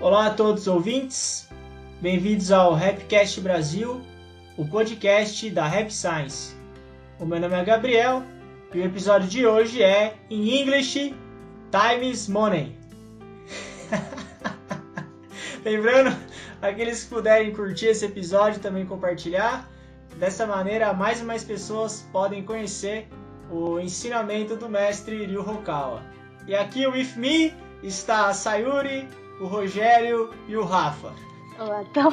Olá a todos os ouvintes, bem-vindos ao Rapcast Brasil, o podcast da Rap Science. O meu nome é Gabriel e o episódio de hoje é em English, Time is Money. Lembrando, aqueles que puderem curtir esse episódio e também compartilhar, dessa maneira mais e mais pessoas podem conhecer o ensinamento do mestre Ryu Hokawa. E aqui with me está a Sayuri, o Rogério e o Rafa. Olá, então.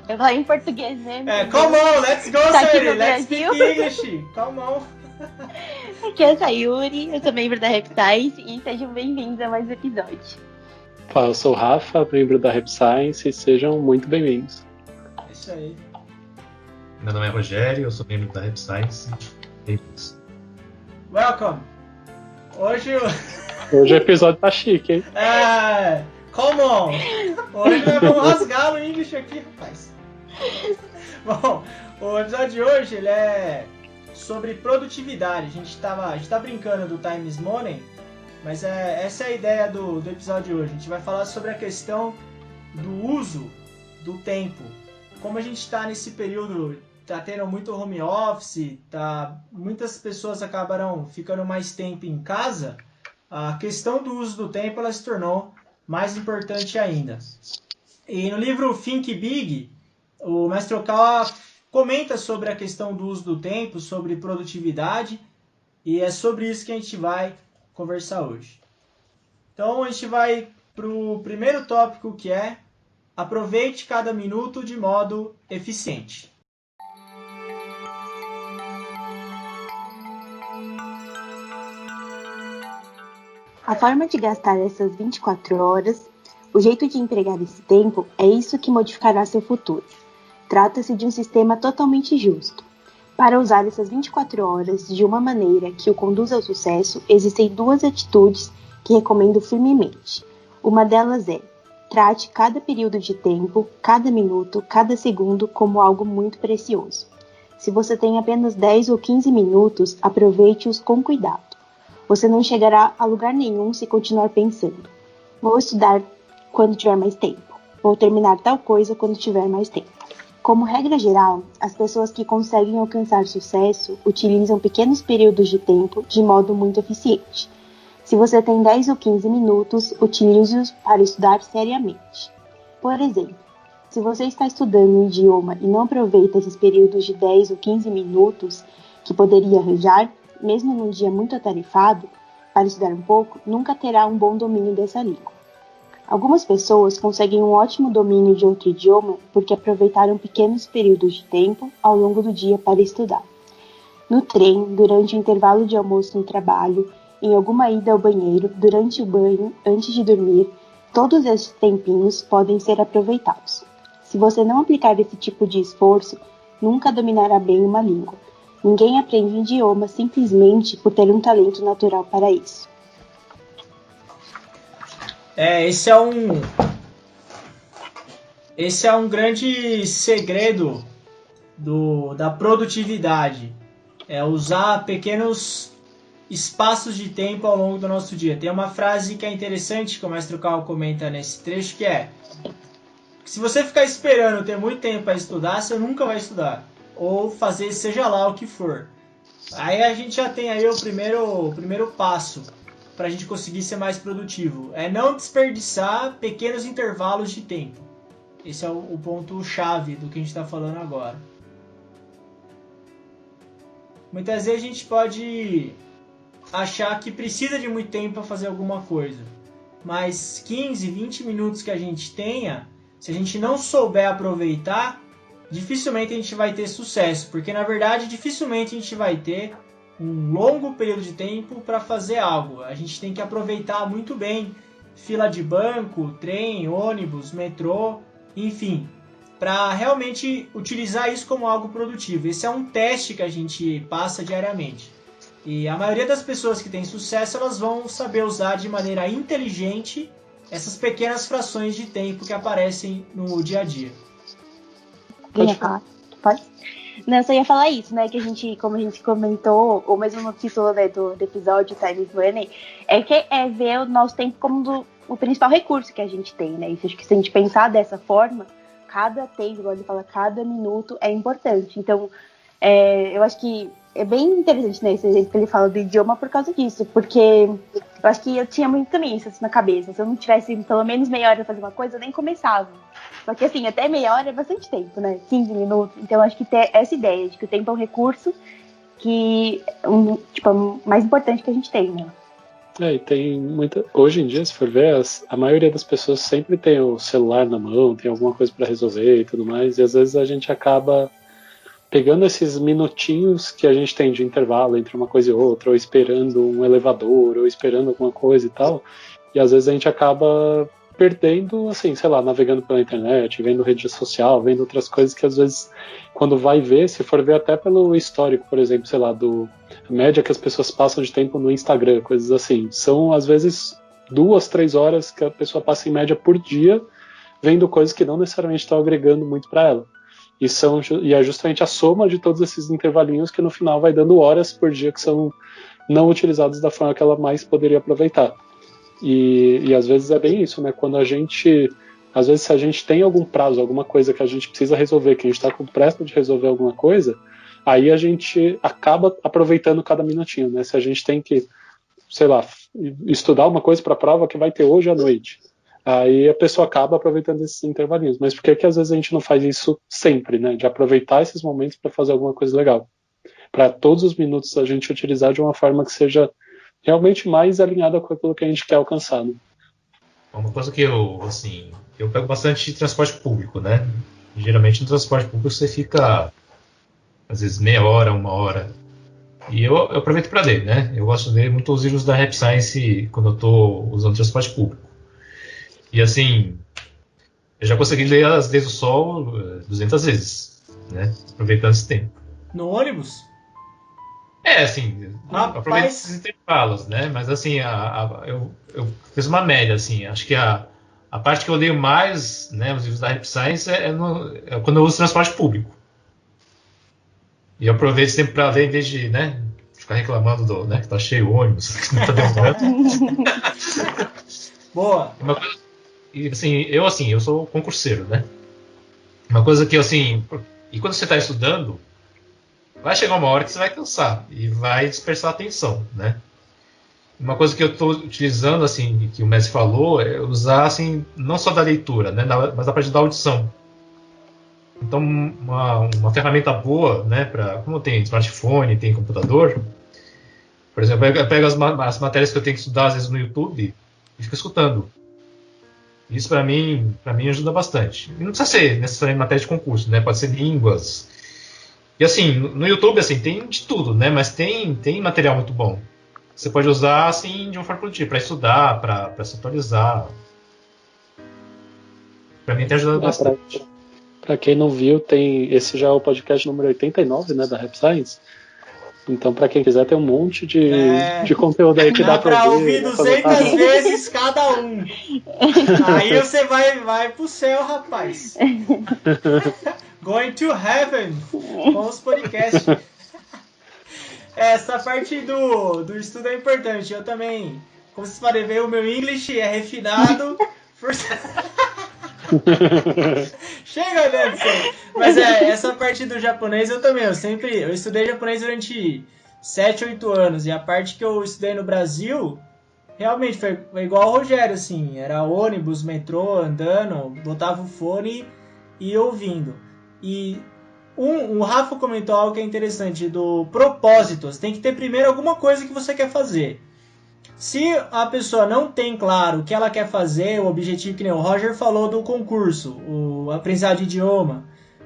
Eu falo em português mesmo. Come on, let's go, tá Sayuri, let's speak English. Come on. Aqui é a Sayuri, eu sou membro da Rap Science e sejam bem-vindos a mais um episódio. Olá, eu sou o Rafa, membro da Rap Science e sejam muito bem-vindos. É isso aí. Meu nome é Rogério, eu sou membro da Rap Science. Bem-vindos. Welcome. Hoje o episódio tá chique, hein? Come on. Hoje nós vamos rasgar o English aqui, rapaz. Bom, o episódio de hoje ele é sobre produtividade. A gente tá brincando do Time is Money, mas essa é a ideia do episódio de hoje. A gente vai falar sobre a questão do uso do tempo. Como a gente está nesse período, tá tendo muito home office, muitas pessoas acabaram ficando mais tempo em casa, a questão do uso do tempo ela se tornou mais importante ainda. E no livro Think Big, o mestre Hokawa comenta sobre a questão do uso do tempo, sobre produtividade, e é sobre isso que a gente vai conversar hoje. Então a gente vai para o primeiro tópico, que é aproveite cada minuto de modo eficiente. A forma de gastar essas 24 horas, o jeito de empregar esse tempo, é isso que modificará seu futuro. Trata-se de um sistema totalmente justo. Para usar essas 24 horas de uma maneira que o conduza ao sucesso, existem duas atitudes que recomendo firmemente. Uma delas é: trate cada período de tempo, cada minuto, cada segundo como algo muito precioso. Se você tem apenas 10 ou 15 minutos, aproveite-os com cuidado. Você não chegará a lugar nenhum se continuar pensando: vou estudar quando tiver mais tempo, vou terminar tal coisa quando tiver mais tempo. Como regra geral, as pessoas que conseguem alcançar sucesso utilizam pequenos períodos de tempo de modo muito eficiente. Se você tem 10 ou 15 minutos, utilize-os para estudar seriamente. Por exemplo, se você está estudando um idioma e não aproveita esses períodos de 10 ou 15 minutos que poderia arranjar, mesmo num dia muito atarefado, para estudar um pouco, nunca terá um bom domínio dessa língua. Algumas pessoas conseguem um ótimo domínio de outro idioma porque aproveitaram pequenos períodos de tempo ao longo do dia para estudar. No trem, durante o intervalo de almoço no trabalho, em alguma ida ao banheiro, durante o banho, antes de dormir, todos esses tempinhos podem ser aproveitados. Se você não aplicar esse tipo de esforço, nunca dominará bem uma língua. Ninguém aprende um idioma simplesmente por ter um talento natural para isso. Esse é um grande segredo da produtividade. É usar pequenos espaços de tempo ao longo do nosso dia. Tem uma frase que é interessante que o mestre Hokawa comenta nesse trecho, que é: se você ficar esperando ter muito tempo para estudar, você nunca vai estudar. Ou fazer seja lá o que for. Aí a gente já tem aí o primeiro passo para a gente conseguir ser mais produtivo. É não desperdiçar pequenos intervalos de tempo. Esse é o ponto-chave do que a gente está falando agora. Muitas vezes a gente pode achar que precisa de muito tempo para fazer alguma coisa. Mas 15, 20 minutos que a gente tenha, se a gente não souber aproveitar, dificilmente a gente vai ter sucesso, porque na verdade dificilmente a gente vai ter um longo período de tempo para fazer algo. A gente tem que aproveitar muito bem fila de banco, trem, ônibus, metrô, enfim, para realmente utilizar isso como algo produtivo. Esse é um teste que a gente passa diariamente. E a maioria das pessoas que têm sucesso, elas vão saber usar de maneira inteligente essas pequenas frações de tempo que aparecem no dia a dia. Pode falar? Pode? Não, eu só ia falar isso, né? Que a gente, como a gente comentou, ou mesmo no título, né, do episódio Time is Money, é ver o nosso tempo como o principal recurso que a gente tem, né? Isso, acho que se a gente pensar dessa forma, cada tempo, igual ele fala, cada minuto é importante. Então, eu acho que é bem interessante, né, esse exemplo que ele fala do idioma por causa disso, porque eu acho que eu tinha muito também isso assim, na cabeça. Se eu não tivesse pelo menos meia hora pra fazer uma coisa, eu nem começava. Só que assim, até meia hora é bastante tempo, né? 15 minutos. Então, eu acho que ter essa ideia de que o tempo é um recurso que, mais importante que a gente tem, né? E tem muita. Hoje em dia, se for ver, a maioria das pessoas sempre tem o celular na mão, tem alguma coisa para resolver e tudo mais, e às vezes a gente acaba pegando esses minutinhos que a gente tem de intervalo entre uma coisa e outra, ou esperando um elevador, ou esperando alguma coisa e tal, e às vezes a gente acaba perdendo, assim, sei lá, navegando pela internet, vendo rede social, vendo outras coisas que às vezes, quando vai ver, se for ver até pelo histórico, por exemplo, sei lá, a média que as pessoas passam de tempo no Instagram, coisas assim, são às vezes 2, 3 horas que a pessoa passa em média por dia vendo coisas que não necessariamente estão agregando muito para ela. E é justamente a soma de todos esses intervalinhos que no final vai dando horas por dia que são não utilizadas da forma que ela mais poderia aproveitar. E às vezes é bem isso, né? Quando às vezes se a gente tem algum prazo, alguma coisa que a gente precisa resolver, que a gente está com pressa de resolver alguma coisa, aí a gente acaba aproveitando cada minutinho, né? Se a gente tem que, sei lá, estudar uma coisa para a prova que vai ter hoje à noite, aí a pessoa acaba aproveitando esses intervalinhos. Mas por que às vezes a gente não faz isso sempre, né? De aproveitar esses momentos para fazer alguma coisa legal? Para todos os minutos a gente utilizar de uma forma que seja realmente mais alinhada com aquilo que a gente quer alcançar, né? Uma coisa que eu pego bastante transporte público, né? Geralmente no transporte público você fica, às vezes, meia hora, 1 hora. E eu aproveito para ler, né? Eu gosto de ler muito os livros da Rap Science quando eu estou usando transporte público. E assim, eu já consegui ler As Leis do Sol 200 vezes, né? Aproveitando esse tempo. No ônibus? Assim, aproveito esses intervalos, né? Mas assim, eu fiz uma média, assim, acho que a parte que eu leio mais, né, os livros da Rap Science é quando eu uso transporte público. E eu aproveito esse tempo para ler em vez de, né, ficar reclamando né, que tá cheio o ônibus, que não tá demorando. Boa! E assim, eu sou concurseiro, né? Uma coisa que, assim, e quando você está estudando, vai chegar uma hora que você vai cansar e vai dispersar a atenção, né? Uma coisa que eu estou utilizando, assim, que o mestre falou, é usar, assim, não só da leitura, né, mas a parte da audição. Então, uma ferramenta boa, né, como tem smartphone, tem computador, por exemplo, eu pego as matérias que eu tenho que estudar, às vezes, no YouTube e fico escutando. Isso, para mim ajuda bastante. E não precisa ser necessariamente matéria de concurso, né, pode ser línguas. E, assim, no YouTube, assim, tem de tudo, né, mas tem material muito bom. Você pode usar, assim, de uma forma produtiva, para estudar, para se atualizar. Para mim tem ajudado bastante. Para quem não viu, esse já é o podcast número 89, né, da Rap Science. Então, para quem quiser, tem um monte de conteúdo aí que dá para ouvir 200 vezes cada um. Aí você vai pro céu, rapaz. Going to heaven com os podcasts. Essa parte do estudo é importante. Eu também, como vocês podem ver, o meu English é refinado. Chega, Anderson! Mas essa parte do japonês eu também. Eu estudei japonês durante 7, 8 anos. E a parte que eu estudei no Brasil, realmente foi igual ao Rogério, assim. Era ônibus, metrô, andando, botava o fone e ia ouvindo. E o Rafa comentou algo que é interessante, do propósito. Você tem que ter primeiro alguma coisa que você quer fazer. Se a pessoa não tem claro o que ela quer fazer, o objetivo, que nem o Roger falou do concurso, o aprendizado de idioma,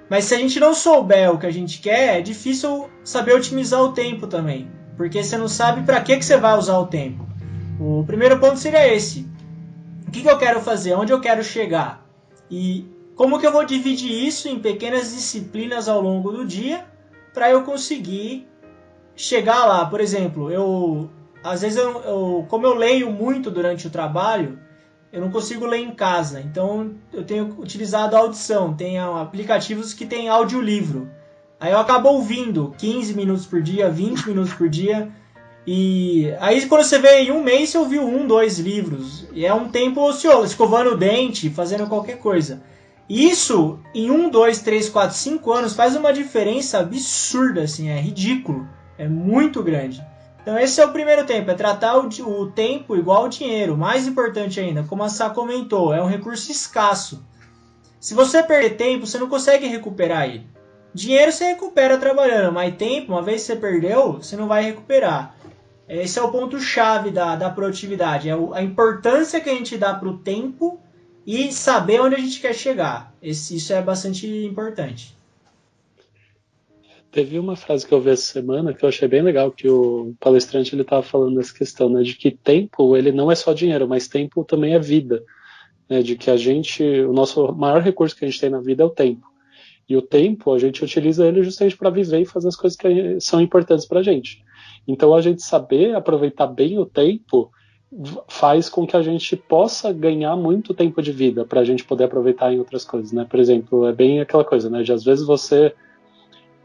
mas se a gente não souber o que a gente quer, é difícil saber otimizar o tempo também, porque você não sabe para que você vai usar o tempo. O primeiro ponto seria esse: o que eu quero fazer, onde eu quero chegar, e como que eu vou dividir isso em pequenas disciplinas ao longo do dia para eu conseguir chegar lá. Por exemplo, às vezes, como eu leio muito durante o trabalho, eu não consigo ler em casa. Então, eu tenho utilizado a audição. Tem aplicativos que tem audiolivro. Aí eu acabo ouvindo 15 minutos por dia, 20 minutos por dia. E aí quando você vê em um mês, você ouviu 1, 2 livros. E é um tempo ocioso, escovando o dente, fazendo qualquer coisa. Isso, em 1, 2, 3, 4, 5 anos, faz uma diferença absurda, assim, é ridículo. É muito grande. Então esse é o primeiro tempo, é tratar o tempo igual ao dinheiro. Mais importante ainda, como a Sá comentou, é um recurso escasso. Se você perder tempo, você não consegue recuperar ele. Dinheiro você recupera trabalhando, mas tempo, uma vez que você perdeu, você não vai recuperar. Esse é o ponto-chave da produtividade. É a importância que a gente dá para o tempo e saber onde a gente quer chegar. Isso é bastante importante. Teve uma frase que eu vi essa semana que eu achei bem legal, que o palestrante ele estava falando dessa questão, né, de que tempo ele não é só dinheiro, mas tempo também é vida. Né, de que o nosso maior recurso que a gente tem na vida é o tempo. E o tempo, a gente utiliza ele justamente para viver e fazer as coisas que são importantes para a gente. Então, a gente saber aproveitar bem o tempo faz com que a gente possa ganhar muito tempo de vida para a gente poder aproveitar em outras coisas, né? Por exemplo, é bem aquela coisa, né? De às vezes você,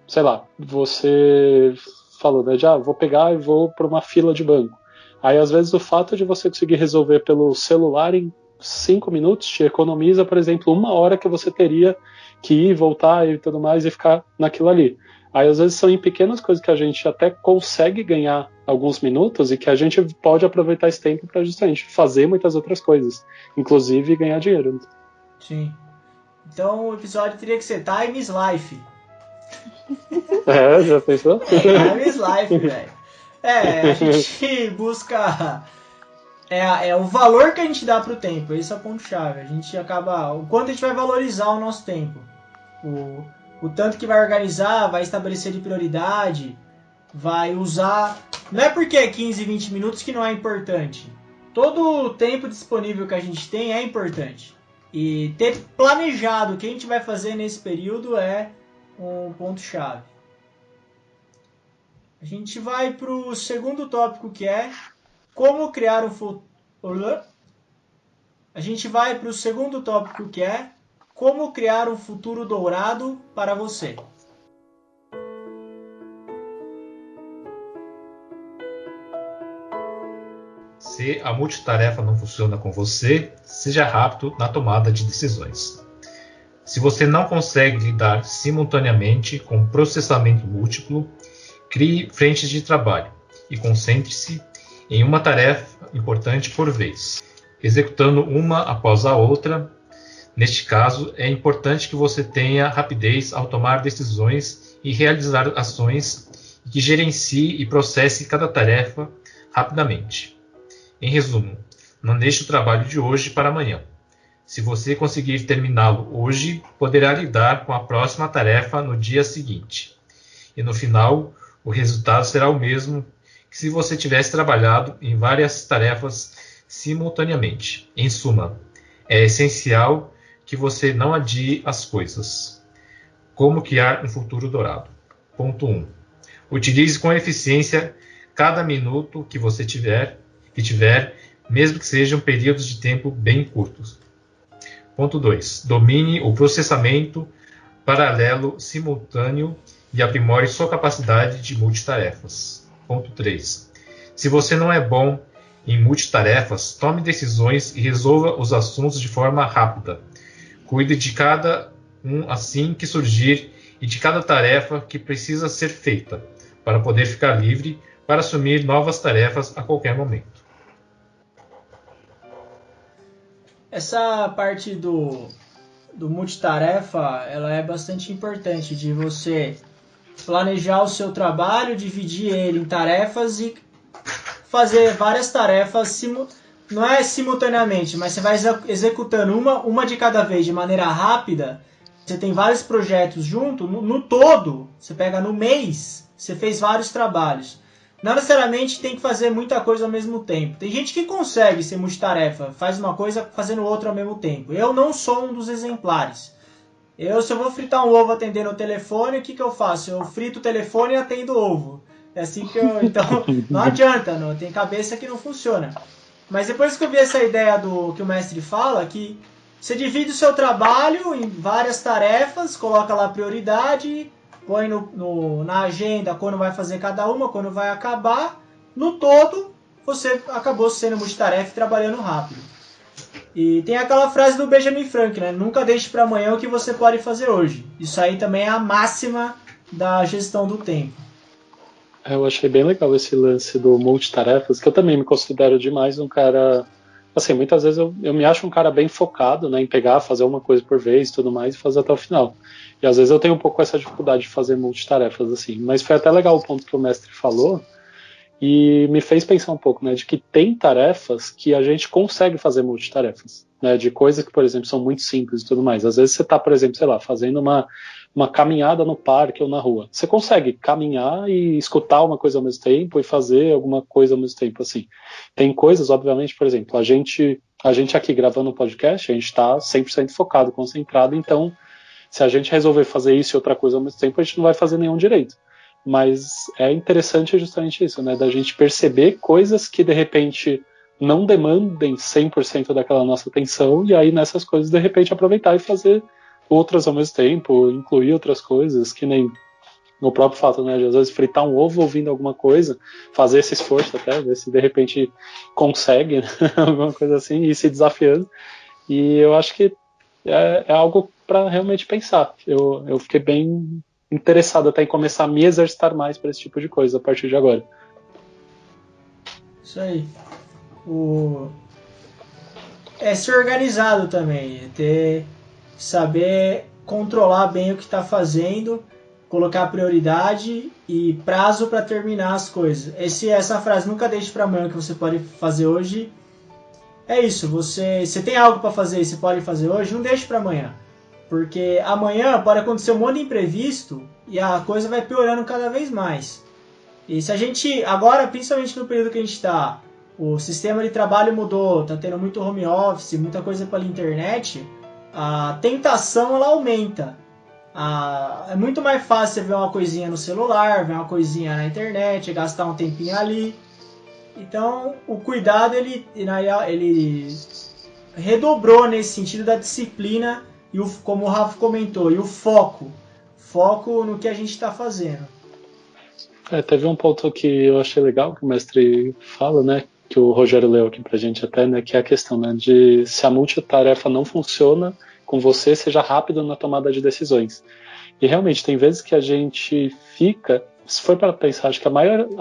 sei lá, você falou, né? De, vou pegar e vou para uma fila de banco. Aí, às vezes, o fato de você conseguir resolver pelo celular em 5 minutos te economiza, por exemplo, 1 hora que você teria que ir, voltar e tudo mais e ficar naquilo ali. Aí às vezes são em pequenas coisas que a gente até consegue ganhar alguns minutos e que a gente pode aproveitar esse tempo para justamente fazer muitas outras coisas, inclusive ganhar dinheiro. Sim. Então o episódio teria que ser Time is Life. Já pensou? Time is Life, velho. A gente busca... É o valor que a gente dá pro tempo, esse é o ponto-chave. A gente acaba... O quanto a gente vai valorizar o nosso tempo. O tanto que vai organizar, vai estabelecer de prioridade, vai usar... Não é porque é 15, 20 minutos que não é importante. Todo o tempo disponível que a gente tem é importante. E ter planejado o que a gente vai fazer nesse período é um ponto-chave. A gente vai pro segundo tópico, que é como criar um futuro. A gente vai pro segundo tópico, que é como criar um futuro dourado para você. Se a multitarefa não funciona com você, seja rápido na tomada de decisões. Se você não consegue lidar simultaneamente com processamento múltiplo, crie frentes de trabalho e concentre-se em uma tarefa importante por vez, executando uma após a outra. Neste caso, é importante que você tenha rapidez ao tomar decisões e realizar ações e que gerencie e processe cada tarefa rapidamente. Em resumo, não deixe o trabalho de hoje para amanhã. Se você conseguir terminá-lo hoje, poderá lidar com a próxima tarefa no dia seguinte. E no final, o resultado será o mesmo que se você tivesse trabalhado em várias tarefas simultaneamente. Em suma, é essencial que você não adie as coisas. Como criar um futuro dourado? Ponto 1. Utilize com eficiência cada minuto que você tiver, mesmo que sejam períodos de tempo bem curtos. Ponto 2. Domine o processamento paralelo simultâneo e aprimore sua capacidade de multitarefas. Ponto 3. Se você não é bom em multitarefas, tome decisões e resolva os assuntos de forma rápida. Cuide de cada um assim que surgir e de cada tarefa que precisa ser feita, para poder ficar livre para assumir novas tarefas a qualquer momento. Essa parte do multitarefa, ela é bastante importante, de você planejar o seu trabalho, dividir ele em tarefas e fazer várias tarefas, não é simultaneamente, mas você vai executando uma de cada vez de maneira rápida. Você tem vários projetos junto, no todo, você pega no mês, você fez vários trabalhos. Não necessariamente tem que fazer muita coisa ao mesmo tempo. Tem gente que consegue ser multitarefa, faz uma coisa fazendo outra ao mesmo tempo. Eu não sou um dos exemplares. Se eu vou fritar um ovo atendendo o telefone, o que eu faço? Eu frito o telefone e atendo o ovo. É assim que eu... Então, não adianta, não. Tem cabeça que não funciona. Mas depois que eu vi essa ideia do que o mestre fala, que você divide o seu trabalho em várias tarefas, coloca lá a prioridade, põe na agenda quando vai fazer cada uma, quando vai acabar, no todo, você acabou sendo multitarefa e trabalhando rápido. E tem aquela frase do Benjamin Franklin, né? Nunca deixe para amanhã o que você pode fazer hoje. Isso aí também é a máxima da gestão do tempo. Eu achei bem legal esse lance do multitarefas, que eu também me considero demais um cara. Assim, muitas vezes eu me acho um cara bem focado, né, em pegar, fazer uma coisa por vez e tudo mais, e fazer até o final. E às vezes eu tenho um pouco essa dificuldade de fazer multitarefas, assim. Mas foi até legal o ponto que o mestre falou, e me fez pensar um pouco, né, de que tem tarefas que a gente consegue fazer multitarefas, né, de coisas que, por exemplo, são muito simples e tudo mais. Às vezes você está, por exemplo, sei lá, fazendo uma caminhada no parque ou na rua. Você consegue caminhar e escutar uma coisa ao mesmo tempo e fazer alguma coisa ao mesmo tempo, assim. Tem coisas, obviamente, por exemplo, a gente aqui gravando um podcast, a gente está 100% focado, concentrado, então se a gente resolver fazer isso e outra coisa ao mesmo tempo, a gente não vai fazer nenhum direito. Mas é interessante justamente isso, né, da gente perceber coisas que de repente não demandem 100% daquela nossa atenção, e aí nessas coisas de repente aproveitar e fazer outras ao mesmo tempo, incluir outras coisas, que nem no próprio fato, né, de às vezes fritar um ovo ouvindo alguma coisa, fazer esse esforço até, ver se de repente consegue, né, alguma coisa assim, e ir se desafiando. E eu acho que é algo para realmente pensar. Eu fiquei bem interessado até em começar a me exercitar mais para esse tipo de coisa a partir de agora. Isso aí. É ser organizado também, saber controlar bem o que está fazendo, colocar prioridade e prazo para terminar as coisas. Essa frase, nunca deixe para amanhã o que você pode fazer hoje. É isso, você tem algo para fazer e você pode fazer hoje, não deixe para amanhã. Porque amanhã pode acontecer um monte de imprevisto e a coisa vai piorando cada vez mais. E se a gente, agora, principalmente no período que a gente está, o sistema de trabalho mudou, está tendo muito home office, muita coisa pela internet, a tentação ela aumenta. É muito mais fácil você ver uma coisinha no celular, ver uma coisinha na internet, gastar um tempinho ali. Então, o cuidado ele redobrou nesse sentido da disciplina e como o Rafa comentou, e o foco no que a gente está fazendo. Teve um ponto que eu achei legal que o mestre fala, né, que o Rogério leu aqui pra gente até, né, que é a questão, né, de se a multitarefa não funciona com você, seja rápido na tomada de decisões. E realmente tem vezes que a gente fica, se for para pensar, acho que a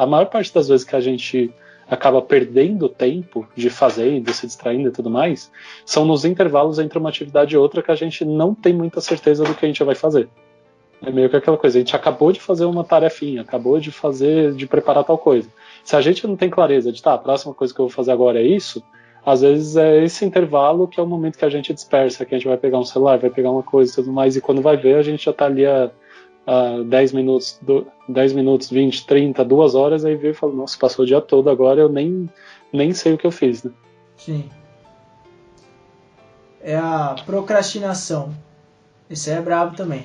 maior parte das vezes que a gente acaba perdendo tempo de fazer, de se distraindo e tudo mais, são nos intervalos entre uma atividade e outra que a gente não tem muita certeza do que a gente vai fazer. É meio que aquela coisa, a gente acabou de fazer uma tarefinha, acabou de preparar tal coisa. Se a gente não tem clareza de, a próxima coisa que eu vou fazer agora é isso, às vezes é esse intervalo que é o momento que a gente dispersa, que a gente vai pegar um celular, vai pegar uma coisa e tudo mais, e quando vai ver, a gente já tá ali a 10 minutos, 20, 30, 2 horas, aí vê e fala, nossa, passou o dia todo agora, eu nem sei o que eu fiz, né? Sim. É a procrastinação. Esse é brabo também.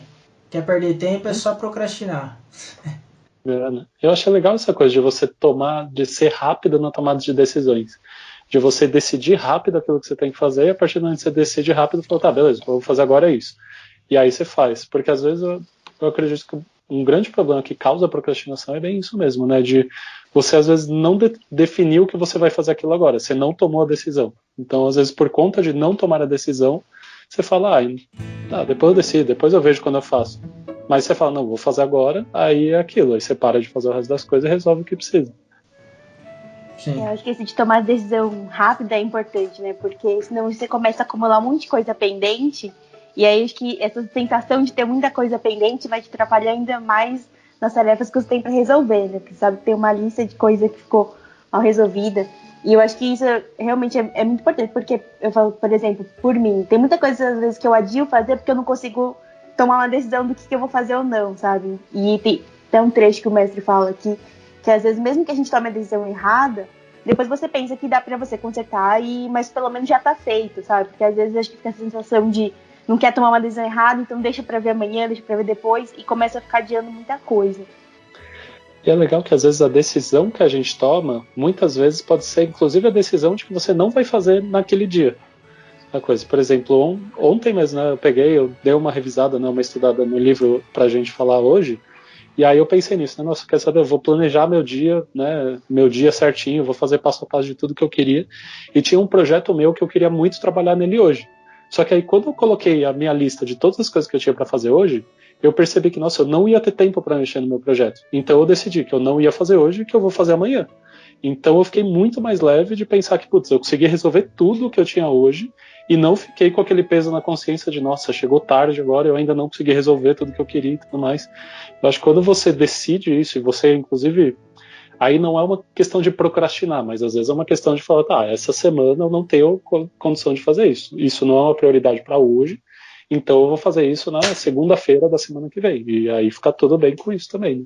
Quer perder tempo, é só procrastinar. Né? Eu achei legal essa coisa de ser rápido na tomada de decisões. De você decidir rápido aquilo que você tem que fazer, e a partir do momento que você decide rápido, fala, tá, beleza, o que eu vou fazer agora é isso. E aí você faz. Porque às vezes eu acredito que um grande problema que causa a procrastinação é bem isso mesmo, né? De você às vezes não definir o que você vai fazer aquilo agora, você não tomou a decisão. Então, às vezes, por conta de não tomar a decisão, você fala, depois eu decido, depois eu vejo quando eu faço. Mas você fala, não, vou fazer agora, aí é aquilo, aí você para de fazer o resto das coisas e resolve o que precisa. Sim. Eu acho que esse de tomar decisão rápida é importante, né? Porque senão você começa a acumular um monte de coisa pendente. E aí acho que essa sensação de ter muita coisa pendente vai te atrapalhar ainda mais nas tarefas que você tem para resolver, né? Porque sabe que tem uma lista de coisa que ficou mal resolvida. E eu acho que isso realmente é muito importante, porque eu falo, por exemplo, por mim, tem muita coisa às vezes que eu adio fazer porque eu não consigo tomar uma decisão do que eu vou fazer ou não, sabe? E tem um trecho que o mestre fala aqui, que às vezes mesmo que a gente tome a decisão errada, depois você pensa que dá pra você consertar, mas pelo menos já tá feito, sabe? Porque às vezes acho que fica a sensação de não quer tomar uma decisão errada, então deixa pra ver amanhã, deixa pra ver depois, e começa a ficar adiando muita coisa. E é legal que às vezes a decisão que a gente toma, muitas vezes pode ser inclusive a decisão de que você não vai fazer naquele dia. A coisa, por exemplo, ontem mesmo, né, eu dei uma revisada, né, uma estudada no livro pra gente falar hoje, E aí eu pensei nisso, né? Nossa, quer saber? Eu vou planejar meu dia, né? Meu dia certinho, vou fazer passo a passo de tudo que eu queria. E tinha um projeto meu que eu queria muito trabalhar nele hoje. Só que aí quando eu coloquei a minha lista de todas as coisas que eu tinha para fazer hoje, eu percebi que, nossa, eu não ia ter tempo para mexer no meu projeto. Então eu decidi que eu não ia fazer hoje e que eu vou fazer amanhã. Então eu fiquei muito mais leve de pensar que, putz, eu consegui resolver tudo o que eu tinha hoje e não fiquei com aquele peso na consciência de, nossa, chegou tarde agora, eu ainda não consegui resolver tudo que eu queria e tudo mais. Eu acho que quando você decide isso, e você, inclusive, aí não é uma questão de procrastinar, mas às vezes é uma questão de falar, tá, essa semana eu não tenho condição de fazer isso. Isso não é uma prioridade para hoje, então eu vou fazer isso na segunda-feira da semana que vem. E aí fica tudo bem com isso também, né?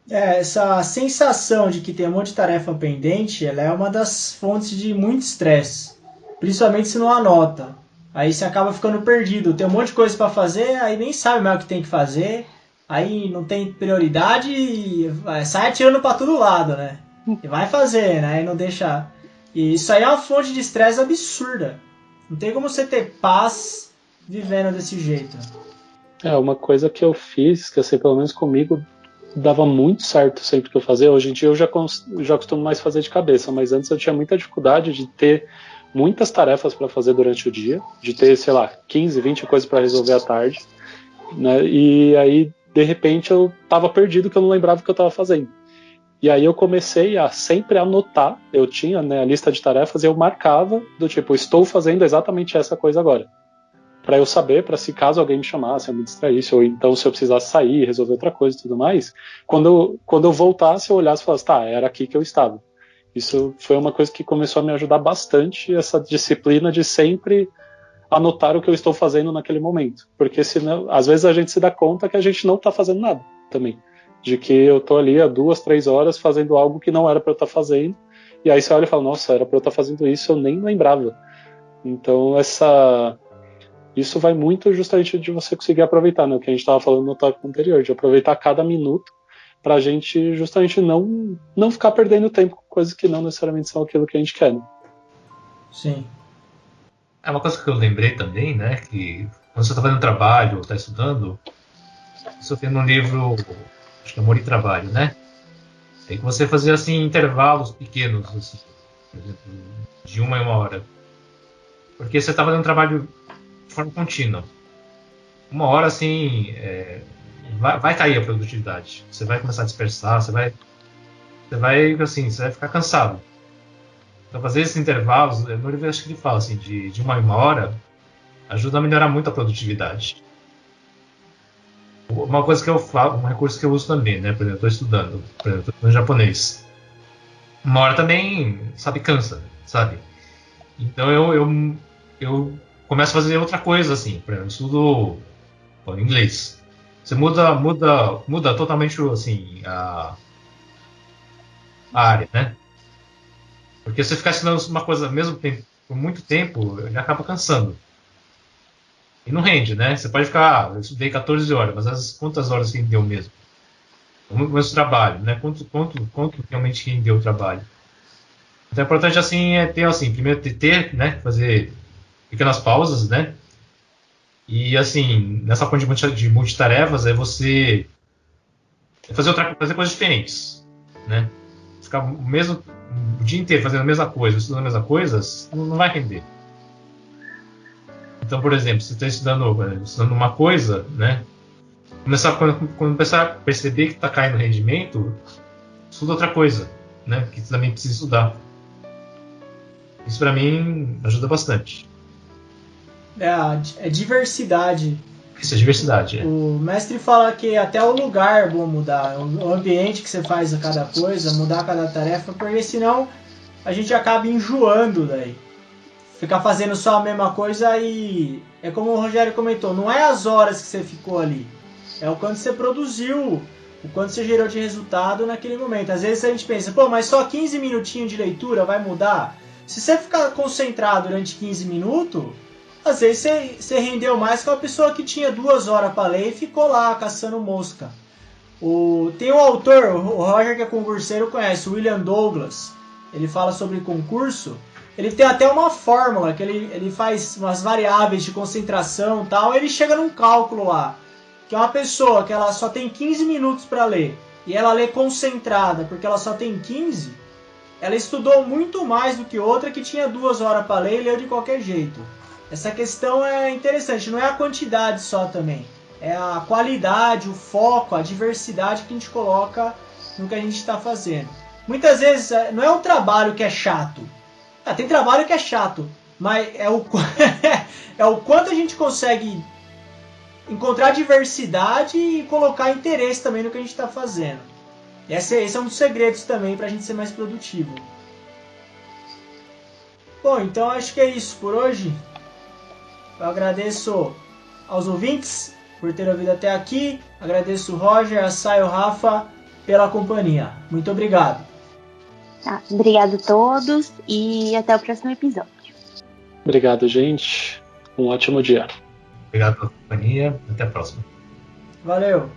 Essa sensação de que tem um monte de tarefa pendente, ela é uma das fontes de muito estresse. Principalmente se não anota. Aí você acaba ficando perdido. Tem um monte de coisa para fazer, aí nem sabe mais o que tem que fazer. Aí não tem prioridade e sai atirando para todo lado, né? E vai fazer, né? E não deixa... E isso aí é uma fonte de estresse absurda. Não tem como você ter paz vivendo desse jeito. É uma coisa que eu fiz, que assim, pelo menos comigo, dava muito certo sempre que eu fazia. Hoje em dia eu já costumo mais fazer de cabeça, mas antes eu tinha muita dificuldade de ter muitas tarefas para fazer durante o dia, de ter, sei lá, 15, 20 coisas para resolver à tarde, né? E aí, de repente, eu estava perdido, que eu não lembrava o que eu estava fazendo. E aí eu comecei a sempre anotar, eu tinha, né, a lista de tarefas e eu marcava do tipo, estou fazendo exatamente essa coisa agora. Para eu saber, para se caso alguém me chamasse, eu me distraísse, ou então se eu precisasse sair, resolver outra coisa e tudo mais, quando eu voltasse, eu olhasse e falasse, tá, era aqui que eu estava. Isso foi uma coisa que começou a me ajudar bastante, essa disciplina de sempre anotar o que eu estou fazendo naquele momento. Porque senão, às vezes a gente se dá conta que a gente não está fazendo nada também. De que eu estou ali há 2, 3 horas fazendo algo que não era para eu estar fazendo, e aí você olha e fala, nossa, era para eu estar fazendo isso, eu nem lembrava. Então isso vai muito justamente de você conseguir aproveitar, né? O que a gente estava falando no tópico anterior, de aproveitar cada minuto para a gente justamente não ficar perdendo tempo com coisas que não necessariamente são aquilo que a gente quer, né? Sim. É uma coisa que eu lembrei também, né? Que quando você está fazendo trabalho ou está estudando, isso tem no livro, acho que é Amor e Trabalho, né? Tem que você fazer assim intervalos pequenos, assim, por exemplo, de 1 hora. Porque você está fazendo trabalho de forma contínua. 1 hora, assim, vai cair a produtividade. Você vai começar a dispersar, você vai ficar cansado. Então, fazer esses intervalos, no livro acho que ele fala assim, de 1 hora, ajuda a melhorar muito a produtividade. Uma coisa que eu falo, um recurso que eu uso também, né? Por exemplo, eu estou estudando, japonês. 1 hora também, sabe, cansa, sabe? Então eu começo a fazer outra coisa, assim. Por exemplo, eu estudo inglês. Você muda totalmente, assim, a área, né? Porque se você ficar estudando uma coisa ao mesmo tempo, por muito tempo, ele acaba cansando. E não rende, né? Você pode ficar, eu estudei 14 horas, mas quantas horas rendeu mesmo? O mesmo trabalho, né? Quanto realmente rendeu o trabalho? Então é importante, assim, ter, assim, primeiro ter, né? Fazer pequenas pausas, né? E, assim, nessa parte de multitarefas, é você fazer coisas diferentes, né? Ficar o dia inteiro fazendo a mesma coisa, estudando a mesma coisa, não vai render. Então, por exemplo, se você está estudando uma coisa, né? Quando começar a perceber que está caindo o rendimento, estuda outra coisa, né? Que você também precisa estudar. Isso para mim ajuda bastante. É diversidade. Isso é diversidade. O mestre fala que até o lugar é bom mudar, o ambiente que você faz a cada coisa, mudar cada tarefa, porque senão a gente acaba enjoando daí. Ficar fazendo só a mesma coisa e é como o Rogério comentou, não é as horas que você ficou ali, é o quanto você produziu, o quanto você gerou de resultado naquele momento. Às vezes a gente pensa, pô, mas só 15 minutinhos de leitura vai mudar? Se você ficar concentrado durante 15 minutos, às vezes você rendeu mais que uma pessoa que tinha 2 horas para ler e ficou lá caçando mosca. Tem um autor, o Roger que é concurseiro conhece, o William Douglas, ele fala sobre concurso. Ele tem até uma fórmula que ele faz umas variáveis de concentração e tal, ele chega num cálculo lá. que uma pessoa que ela só tem 15 minutos para ler e ela lê concentrada porque ela só tem 15, ela estudou muito mais do que outra que tinha 2 horas para ler e leu de qualquer jeito. Essa questão é interessante, não é a quantidade só também, é a qualidade, o foco, a diversidade que a gente coloca no que a gente está fazendo. Muitas vezes não é o trabalho que é chato, tem trabalho que é chato, mas é o quanto a gente consegue encontrar diversidade e colocar interesse também no que a gente está fazendo. Esse é um dos segredos também para a gente ser mais produtivo. Bom, então acho que é isso por hoje. Eu agradeço aos ouvintes por terem ouvido até aqui. Agradeço o Roger, a Sai e o Rafa pela companhia. Muito obrigado. Obrigado a todos e até o próximo episódio. Obrigado, gente. Um ótimo dia. Obrigado pela companhia. Até a próxima. Valeu.